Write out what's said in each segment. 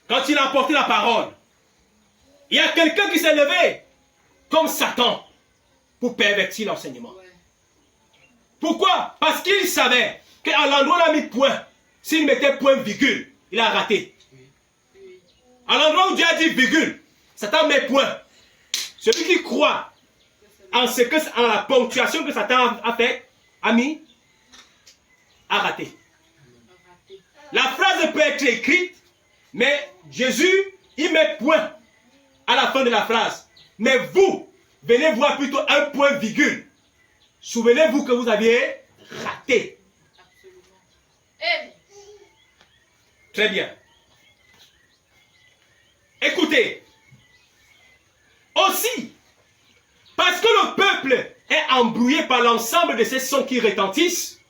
quand il a apporté la parole, il y a quelqu'un qui s'est levé comme Satan pour pervertir l'enseignement. Pourquoi? Parce qu'il savait qu'à l'endroit où il a mis point, s'il mettait point virgule, il a raté. À l'endroit où Dieu a dit virgule, Satan met point. Celui qui croit en la ponctuation que Satan a fait, a raté. La phrase peut être écrite, mais Jésus, il met point à la fin de la phrase. Mais vous, venez voir plutôt un point virgule. Souvenez-vous que vous aviez raté. Très bien. Écoutez. Aussi, parce que le peuple est embrouillé par l'ensemble de ces sons qui retentissent,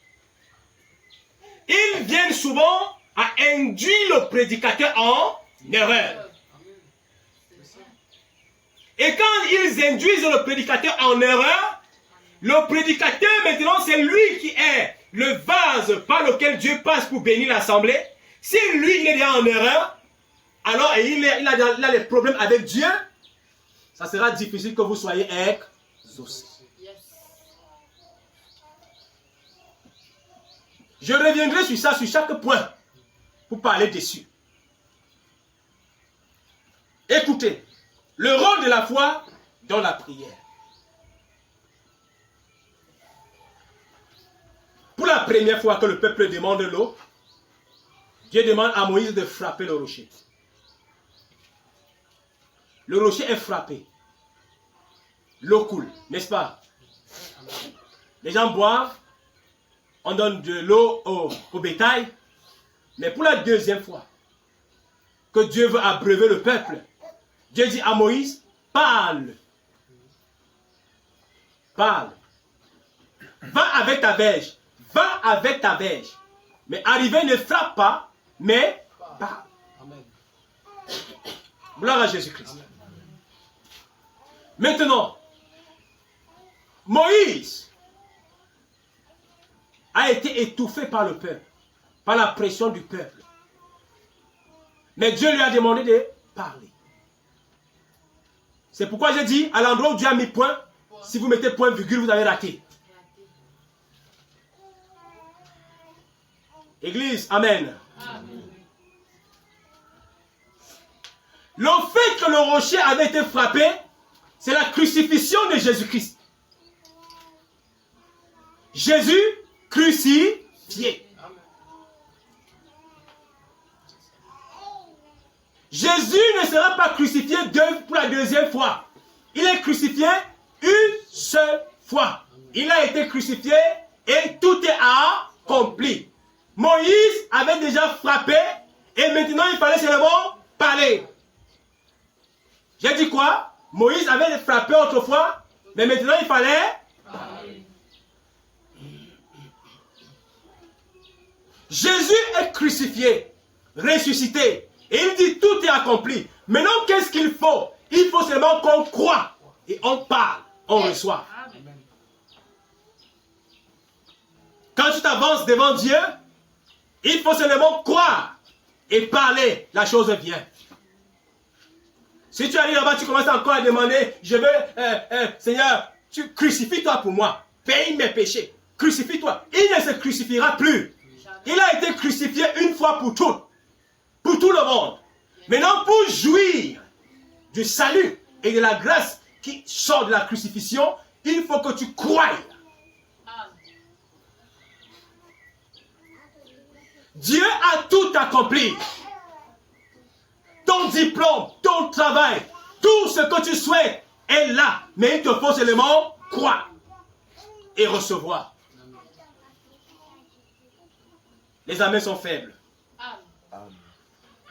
ils viennent souvent à induire le prédicateur en erreur. Et quand ils induisent le prédicateur en erreur, le prédicateur maintenant c'est lui qui est le vase par lequel Dieu passe pour bénir l'assemblée. Si lui il est déjà en erreur, alors il a des problèmes avec Dieu, ça sera difficile que vous soyez exaucés. Je reviendrai sur ça, sur chaque point, pour parler dessus. Écoutez, le rôle de la foi dans la prière. Pour la première fois que le peuple demande l'eau, Dieu demande à Moïse de frapper le rocher. Le rocher est frappé. L'eau coule, n'est-ce pas? Les gens boivent, on donne de l'eau au bétail. Mais pour la deuxième fois que Dieu veut abreuver le peuple, Dieu dit à Moïse, parle. Parle. Va avec ta verge. Va avec ta verge. Mais arrivé, ne frappe pas, mais parle. Gloire à Jésus-Christ. Maintenant, Moïse a été étouffé par le peuple, par la pression du peuple. Mais Dieu lui a demandé de parler. C'est pourquoi j'ai dit, à l'endroit où Dieu a mis point, si vous mettez point virgule, vous avez raté. Église, amen. Amen. Le fait que le rocher avait été frappé, c'est la crucifixion de Jésus-Christ. Jésus crucifié. Jésus ne sera pas crucifié pour la deuxième fois. Il est crucifié une seule fois. Il a été crucifié et tout est accompli. Moïse avait déjà frappé et maintenant il fallait seulement parler. J'ai dit quoi? Moïse avait frappé autrefois, mais maintenant il fallait parler. Jésus est crucifié, ressuscité. Et il dit tout est accompli. Maintenant qu'est-ce qu'il faut? Il faut seulement qu'on croit. Et on parle, on reçoit. Quand tu t'avances devant Dieu, il faut seulement croire et parler. La chose vient. Si tu arrives là-bas, tu commences encore à demander, je veux, Seigneur, tu crucifies-toi pour moi. Paye mes péchés. Crucifie-toi. Il ne se crucifiera plus. Il a été crucifié une fois pour toutes. Pour tout le monde. Maintenant, pour jouir du salut et de la grâce qui sort de la crucifixion, il faut que tu croies. Dieu a tout accompli. Ton diplôme, ton travail, tout ce que tu souhaites est là. Mais il te faut seulement croire et recevoir. Les amens sont faibles. Amen.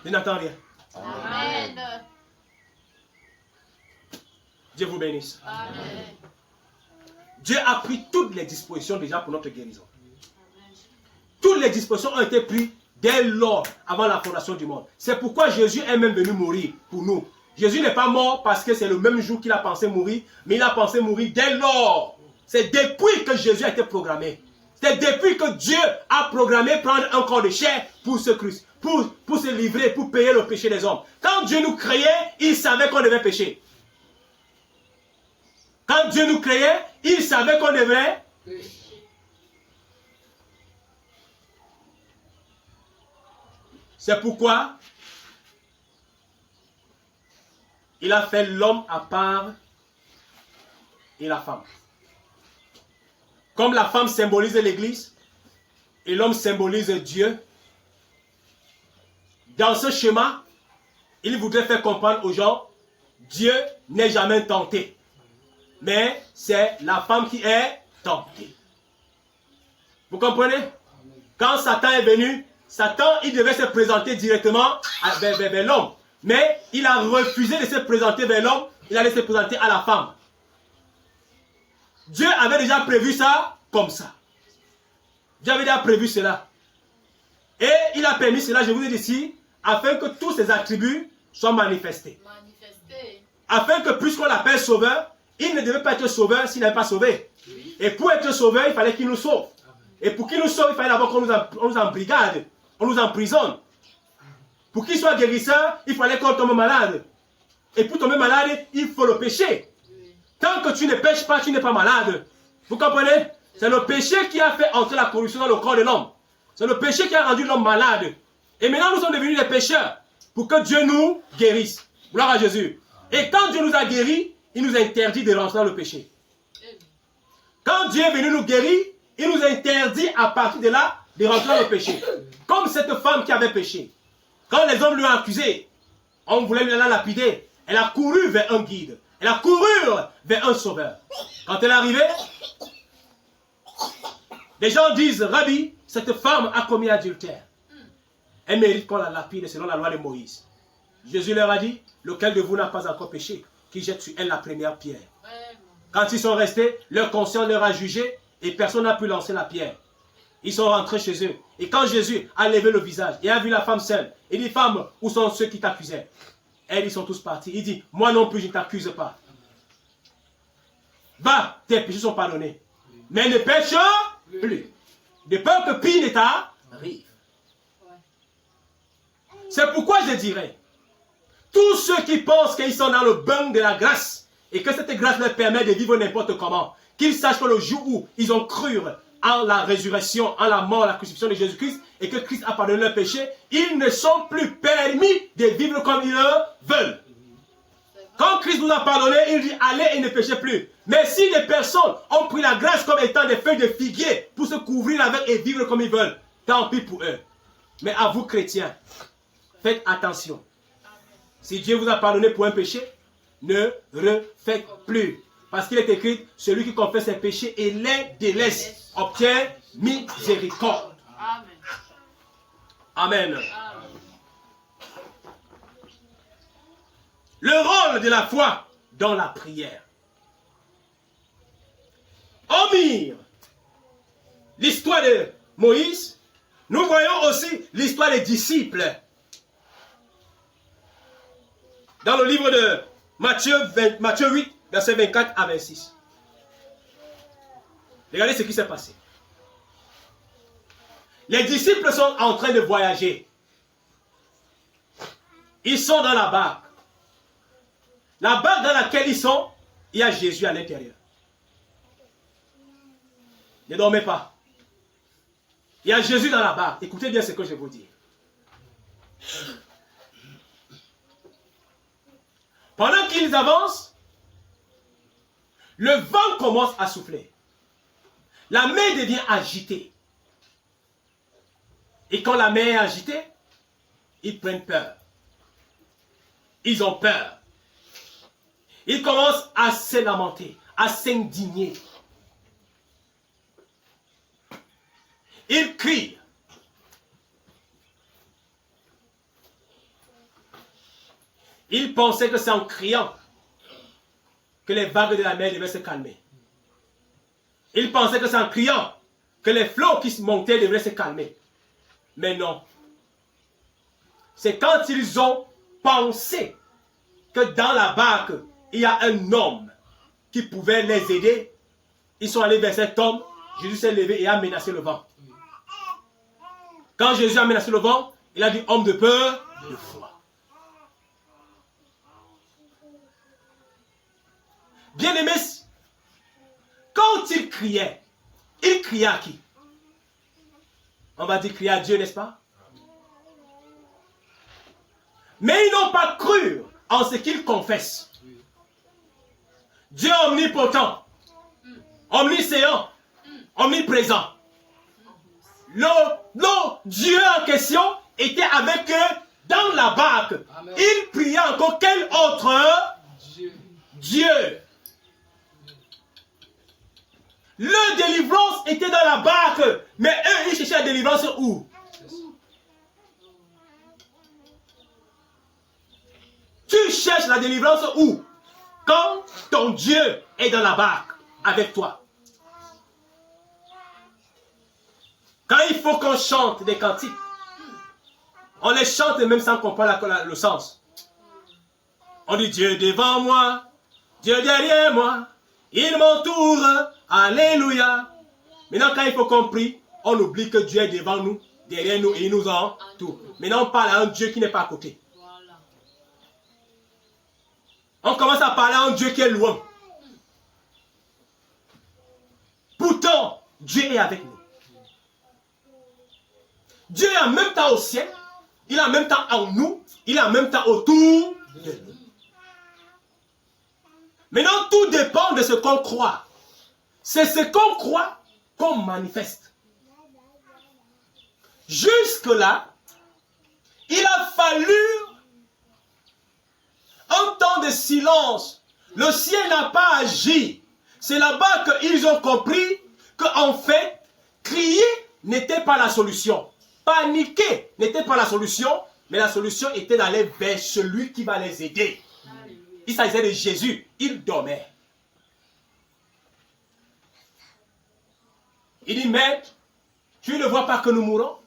Je n'entends rien. Amen. Dieu vous bénisse. Amen. Dieu a pris toutes les dispositions déjà pour notre guérison. Toutes les dispositions ont été prises dès lors, avant la fondation du monde. C'est pourquoi Jésus est même venu mourir pour nous. Jésus n'est pas mort parce que c'est le même jour qu'il a pensé mourir, mais il a pensé mourir dès lors. C'est depuis que Jésus a été programmé. C'est depuis que Dieu a programmé prendre un corps de chair pour pour se livrer, pour payer le péché des hommes. Quand Dieu nous créait, il savait qu'on devait pécher. Quand Dieu nous créait, il savait qu'on devait pécher. C'est pourquoi il a fait l'homme à part et la femme. Comme la femme symbolise l'Église et l'homme symbolise Dieu, dans ce schéma, il voudrait faire comprendre aux gens, Dieu n'est jamais tenté, mais c'est la femme qui est tentée. Vous comprenez? Quand Satan est venu, Satan, il devait se présenter directement vers l'homme, mais il a refusé de se présenter vers l'homme, il allait se présenter à la femme. Dieu avait déjà prévu ça comme ça. Dieu avait déjà prévu cela. Et il a permis cela, je vous ai dit ici, afin que tous ses attributs soient manifestés. Afin que, puisqu'on l'appelle sauveur, il ne devait pas être sauveur s'il n'avait pas sauvé. Et pour être sauveur, il fallait qu'il nous sauve. Et pour qu'il nous sauve, il fallait d'abord qu'on nous embrigade, on nous emprisonne. Pour qu'il soit guérisseur, il fallait qu'on tombe malade. Et pour tomber malade, il faut le péché. Tant que tu ne pêches pas, tu n'es pas malade. Vous comprenez? C'est le péché qui a fait entrer la corruption dans le corps de l'homme. C'est le péché qui a rendu l'homme malade. Et maintenant, nous sommes devenus des pécheurs pour que Dieu nous guérisse. Gloire à Jésus. Et quand Dieu nous a guéris, il nous interdit de rentrer dans le péché. Quand Dieu est venu nous guérir, il nous interdit à partir de là de rentrer dans le péché. Comme cette femme qui avait péché. Quand les hommes lui ont accusé, on voulait la lapider. Elle a couru vers un guide. Elle a couru vers un sauveur. Quand elle est arrivée, les gens disent, Rabbi, cette femme a commis adultère. Elle mérite qu'on la lapide selon la loi de Moïse. Jésus leur a dit, lequel de vous n'a pas encore péché, qui jette sur elle la première pierre. Quand ils sont restés, leur conscience leur a jugé et personne n'a pu lancer la pierre. Ils sont rentrés chez eux. Et quand Jésus a levé le visage et a vu la femme seule, il dit, femme, où sont ceux qui t'accusaient? Elles, ils sont tous partis. Il dit, moi non plus, je ne t'accuse pas. Va, tes péchés sont pardonnés. Mais ne pêche plus. De peur que pire ne t'arrive. C'est pourquoi je dirais, tous ceux qui pensent qu'ils sont dans le bain de la grâce et que cette grâce leur permet de vivre n'importe comment, qu'ils sachent que le jour où ils ont cru en la résurrection, en la mort, la crucifixion de Jésus-Christ et que Christ a pardonné leurs péchés, ils ne sont plus permis de vivre comme ils le veulent. Quand Christ nous a pardonné, il dit allez et ne péchez plus. Mais si les personnes ont pris la grâce comme étant des feuilles de figuier pour se couvrir avec et vivre comme ils veulent, tant pis pour eux. Mais à vous chrétiens, faites attention. Si Dieu vous a pardonné pour un péché, ne refaites plus. Parce qu'il est écrit, celui qui confesse ses péchés et les délaisse, obtient miséricorde. Amen. Amen. Le rôle de la foi dans la prière. Hormis l'histoire de Moïse, nous voyons aussi l'histoire des disciples. Dans le livre de Matthieu 8, versets 24 à 26. Regardez ce qui s'est passé. Les disciples sont en train de voyager. Ils sont dans la barque. La barque dans laquelle ils sont, il y a Jésus à l'intérieur. Ne dormez pas. Il y a Jésus dans la barque. Écoutez bien ce que je vais vous dire. Pendant qu'ils avancent, le vent commence à souffler. La mer devient agitée. Et quand la mer est agitée, ils prennent peur. Ils ont peur. Ils commencent à se lamenter, à s'indigner. Ils crient. Ils pensaient que c'est en criant que les vagues de la mer devaient se calmer. Ils pensaient que c'est en criant que les flots qui montaient devraient se calmer. Mais non. C'est quand ils ont pensé que dans la barque, il y a un homme qui pouvait les aider. Ils sont allés vers cet homme. Jésus s'est levé et a menacé le vent. Quand Jésus a menacé le vent, Il a dit homme de peur, de foi. Bien-aimés, quand il criait à qui? On va dire crier à Dieu, n'est-ce pas? Mais ils n'ont pas cru en ce qu'ils confessent. Dieu omnipotent, omniscient, omniprésent. Le Dieu en question était avec eux dans la barque. Amen. Il priait encore quel autre Dieu. Le délivrance était dans la barque, mais eux, ils cherchaient la délivrance où? Tu cherches la délivrance où? Quand ton Dieu est dans la barque avec toi. Quand il faut qu'on chante des cantiques, on les chante même sans comprendre le sens. On dit Dieu devant moi, Dieu derrière moi, il m'entoure, alléluia. Maintenant quand il faut qu'on prie, on oublie que Dieu est devant nous, derrière nous et il nous entoure. Maintenant on parle à un Dieu qui n'est pas à côté. On commence à parler à un Dieu qui est loin. Pourtant, Dieu est avec nous. Dieu est en même temps au ciel, il est en même temps en nous, il est en même temps autour de nous. Maintenant, tout dépend de ce qu'on croit. C'est ce qu'on croit qu'on manifeste. Jusque-là, il a fallu un temps de silence. Le ciel n'a pas agi. C'est là-bas qu'ils ont compris qu'en fait, crier n'était pas la solution. Paniquer n'était pas la solution, mais la solution était d'aller vers celui qui va les aider. Il s'agissait de Jésus. Il dormait. Il dit, Maître, tu ne vois pas que nous mourons?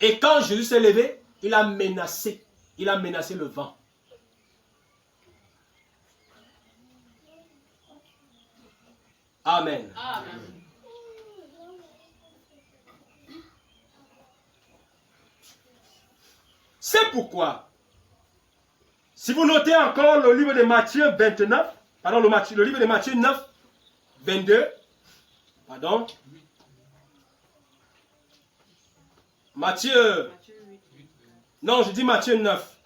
Et quand Jésus s'est levé, il a menacé. Il a menacé le vent. Amen. Amen. C'est pourquoi, si vous notez encore le livre de Matthieu 29, pardon, le livre de Matthieu 9, 22, pardon, Matthieu, non, je dis Matthieu 9.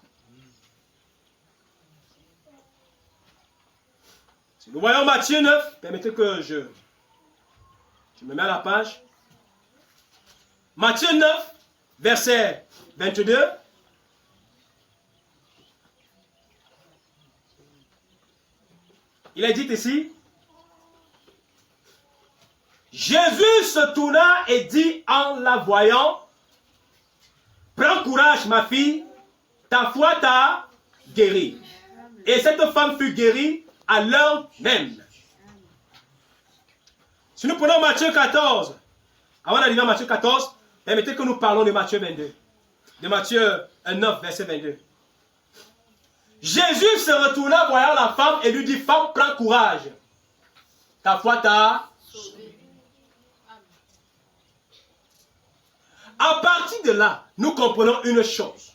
Si nous voyons Matthieu 9, permettez que je me mets à la page. Matthieu 9, verset 22. Il est dit ici, Jésus se tourna et dit en la voyant, prends courage ma fille, ta foi t'a guérie. Et cette femme fut guérie à l'heure même. Si nous prenons Matthieu 14, avant d'arriver à Matthieu 14, permettez que nous parlons de Matthieu 22. De Matthieu 9, verset 22. Jésus se retourna voyant la femme et lui dit, femme, prends courage. Ta foi t'a sauvé. À partir de là, nous comprenons une chose.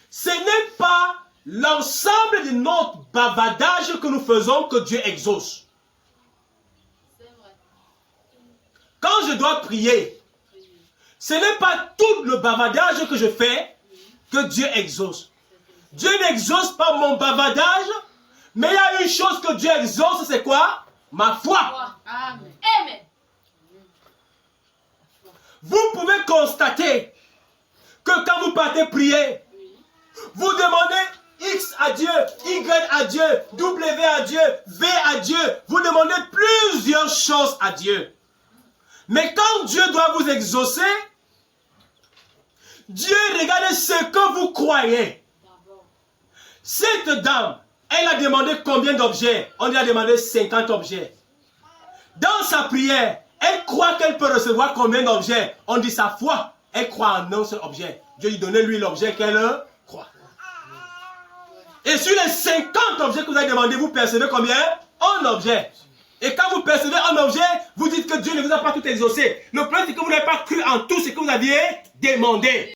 Ce n'est pas l'ensemble de notre bavardage que nous faisons que Dieu exauce. Quand je dois prier, ce n'est pas tout le bavardage que je fais que Dieu exauce. Dieu n'exauce pas mon bavardage, mais il y a une chose que Dieu exauce, c'est quoi? Ma foi. Amen. Vous pouvez constater que quand vous partez prier, vous demandez X à Dieu, Y à Dieu, W à Dieu, V à Dieu. Vous demandez plusieurs choses à Dieu. Mais quand Dieu doit vous exaucer, Dieu regarde ce que vous croyez. Cette dame, elle a demandé combien d'objets? On lui a demandé 50 objets. Dans sa prière, elle croit qu'elle peut recevoir combien d'objets? On dit sa foi. Elle croit en un seul objet. Dieu lui donnait lui l'objet qu'elle croit. Et sur les 50 objets que vous avez demandé, vous percevez combien? Un objet. Et quand vous percevez un objet, vous dites que Dieu ne vous a pas tout exaucé. Le problème, c'est que vous n'avez pas cru en tout ce que vous aviez demandé.